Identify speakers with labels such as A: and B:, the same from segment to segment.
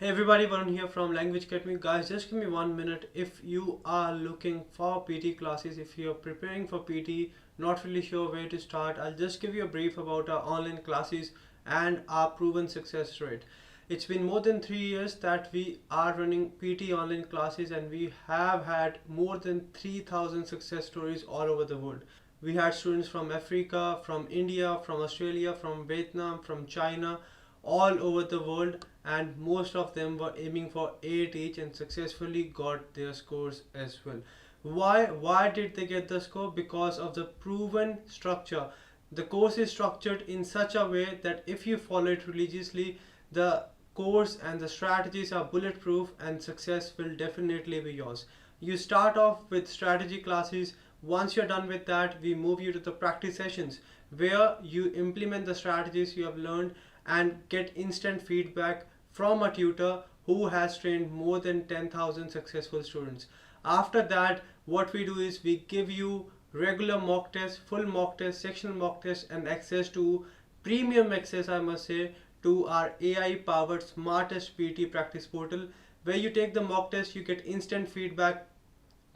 A: Hey everybody, Varun here from Language Academy. Guys, just give me 1 minute. If you are looking for PT classes, if you're preparing for PT, not really sure where to start, I'll just give you a brief about our online classes and our proven success rate. It's been more than 3 years that we are running PT online classes, and we have had more than 3,000 success stories all over the world. We had students from Africa, from India, from Australia, from Vietnam, from China, all over the world, and most of them were aiming for 8 each and successfully got their scores as well. Why did they get the score? Because of the proven structure. The course is structured in such a way that if you follow it religiously, the course and the strategies are bulletproof and success will definitely be yours. You start off with strategy classes. Once you're done with that, we move you to the practice sessions where you implement the strategies you have learned and get instant feedback from a tutor who has trained more than 10,000 successful students. After that, what we do is we give you regular mock tests, full mock tests, sectional mock tests, and access to premium access, I must say, to our AI powered smartest PT practice portal, where you take the mock test, you get instant feedback,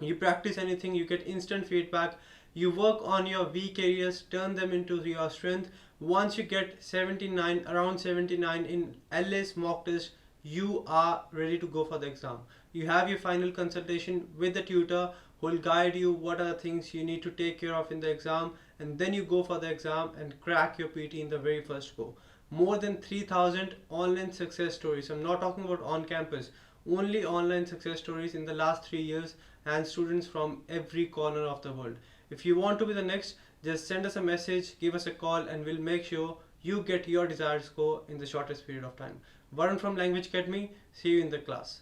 A: you practice anything, you get instant feedback, you work on your weak areas, turn them into your strength. Once you get 79, around 79 in LS mock test, you are ready to go for the exam. You have your final consultation with the tutor who will guide you what are the things you need to take care of in the exam, and then you go for the exam and crack your PT in the very first go. More than 3,000 online success stories. I'm not talking about on campus, only online success stories in the last 3 years, and students from every corner of the world. If you want to be the next, just send us a message, give us a call, and we'll make sure you get your desired score in the shortest period of time. Varun from Language Academy, see you in the class.